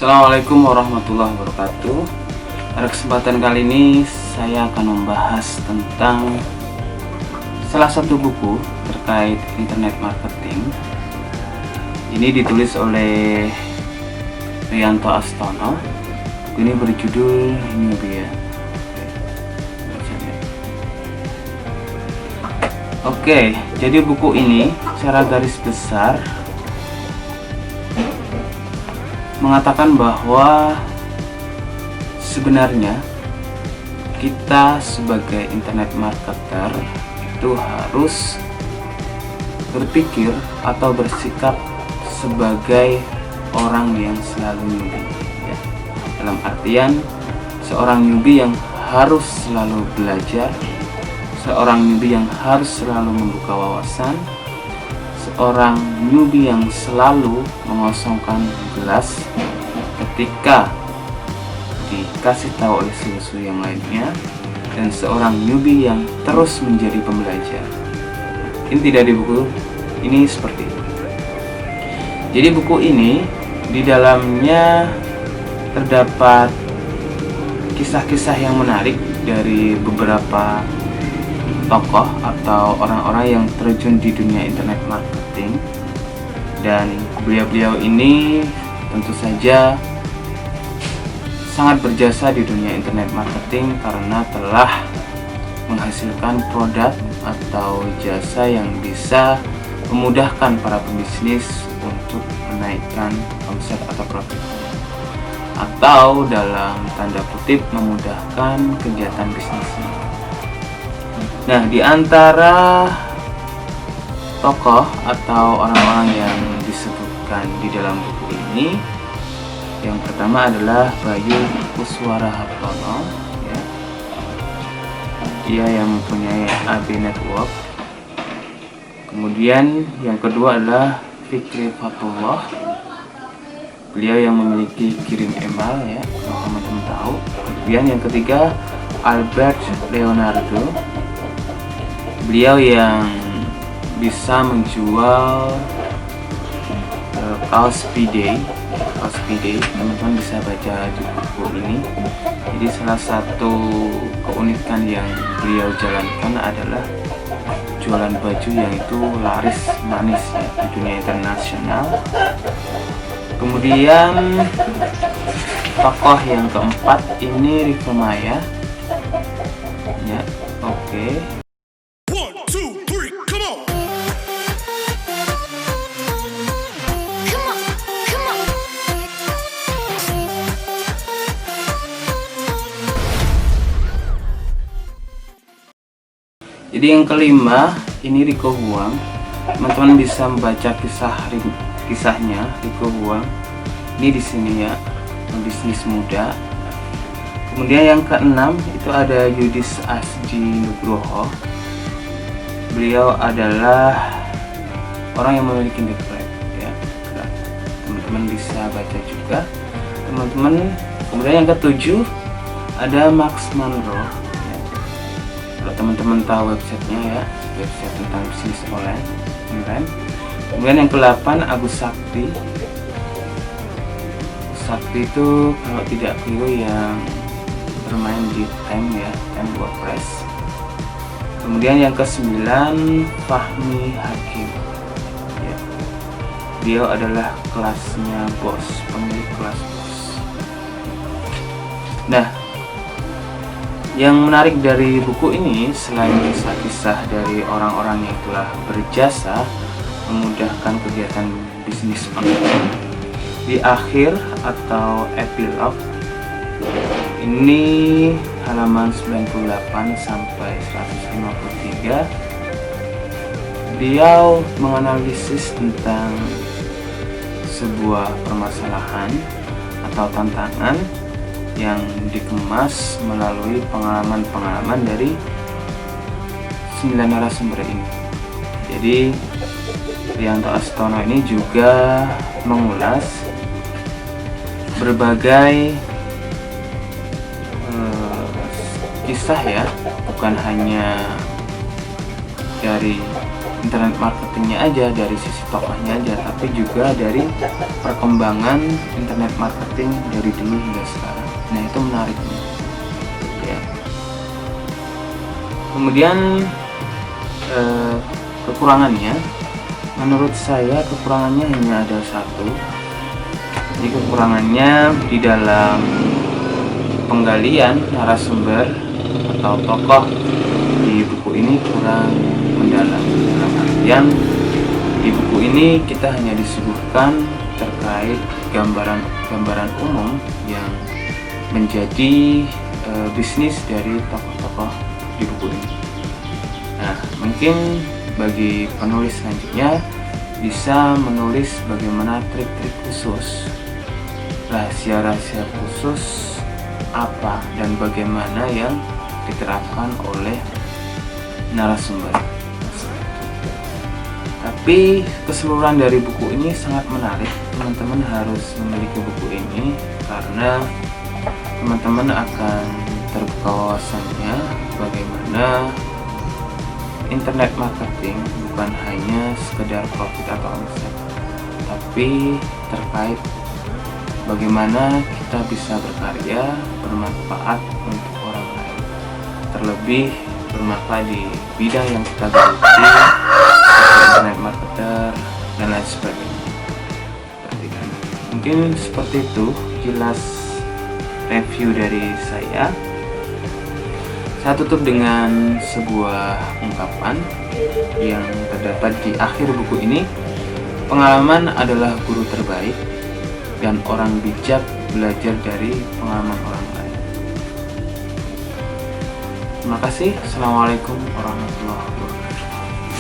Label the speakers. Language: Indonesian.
Speaker 1: Assalamualaikum warahmatullahi wabarakatuh. Pada kesempatan kali ini saya akan membahas tentang salah satu buku terkait internet marketing. Ini ditulis oleh Rianto Astono. Buku ini berjudul Newbie ya. Oke, jadi buku ini secara garis besar mengatakan bahwa sebenarnya kita sebagai internet marketer itu harus berpikir atau bersikap sebagai orang yang selalu newbie ya. Dalam artian seorang newbie yang harus selalu belajar, seorang newbie yang harus selalu membuka wawasan, seorang newbie yang selalu mengosongkan gelas ketika dikasih tahu oleh suhu yang lainnya, dan seorang newbie yang terus menjadi pembelajar. Ini tidak di buku ini seperti itu. Jadi buku ini di dalamnya terdapat kisah-kisah yang menarik dari beberapa tokoh atau orang-orang yang terjun di dunia internet marketing, dan beliau-beliau ini tentu saja sangat berjasa di dunia internet marketing karena telah menghasilkan produk atau jasa yang bisa memudahkan para pembisnis untuk menaikkan omset atau profit, atau dalam tanda kutip memudahkan kegiatan bisnisnya. Nah, di antara tokoh atau orang-orang yang disebutkan di dalam buku ini, yang pertama adalah Bayu Kuswara Hartono ya. Dia yang mempunyai AB Network. Kemudian yang kedua adalah Fikri Fatullah. Beliau yang memiliki Kirim Email ya, teman-teman tahu. Kemudian yang ketiga Albert Leonardo. Beliau yang bisa menjual kaos P-Day. Teman-teman bisa baca di buku ini. Jadi salah satu keunikan yang beliau jalankan adalah jualan baju yang itu laris manis ya, di dunia internasional. Kemudian tokoh yang keempat ini Rico Maya ya. Oke. Jadi yang kelima ini Rico Huang. Teman-teman bisa membaca kisahnya Rico Huang. Ini di sini ya, bisnis muda. Kemudian yang keenam itu ada Yudis Asdi Nugroho. Beliau adalah orang yang memiliki degree ya. Teman-teman bisa baca juga. Kemudian yang ketujuh ada Max Monroe. Kalau teman-teman tahu websitenya ya, website tentang bisnis online. Kemudian yang ke-8 Agus Sakti. Sakti itu kalau tidak keliru yang bermain di Time ya, Time WordPress. Kemudian yang ke-9 Fahmi Hakim ya. Dia adalah kelasnya bos, pemilik kelas bos. Nah, yang menarik dari buku ini selain kisah-kisah dari orang-orang yang telah berjasa memudahkan kegiatan bisnis online, di akhir atau epilog ini halaman 98 sampai 153, beliau menganalisis tentang sebuah permasalahan atau tantangan yang dikemas melalui pengalaman-pengalaman dari 9 narasumber ini. Jadi Rianto Astono ini juga mengulas berbagai kisah ya, bukan hanya dari internet marketingnya aja, dari sisi tokohnya aja, tapi juga dari perkembangan internet marketing dari dulu hingga sekarang. Nah, itu menariknya ya. Kemudian kekurangannya, menurut saya kekurangannya hanya ada satu. Jadi kekurangannya di dalam penggalian narasumber atau tokoh di buku ini kurang mendalam. Dalam artian, di buku ini kita hanya disuguhkan terkait gambaran umum yang menjadi bisnis dari tokoh-tokoh di buku ini. Nah, mungkin bagi penulis selanjutnya bisa menulis bagaimana trik-trik khusus, rahasia-rahasia khusus apa dan bagaimana yang diterapkan oleh narasumber. Tapi keseluruhan dari buku ini sangat menarik. Teman-teman harus memiliki buku ini karena teman-teman akan terbuka wawasannya bagaimana internet marketing bukan hanya sekedar profit atau omset, tapi terkait bagaimana kita bisa berkarya, bermanfaat untuk orang lain, terlebih bermanfaat di bidang yang kita geluti, internet marketer dan lain sebagainya. Mungkin seperti itu jelas review dari saya. Saya tutup dengan sebuah ungkapan yang terdapat di akhir buku ini. Pengalaman adalah guru terbaik dan orang bijak belajar dari pengalaman orang lain. Terima kasih. Assalamualaikum warahmatullahi wabarakatuh.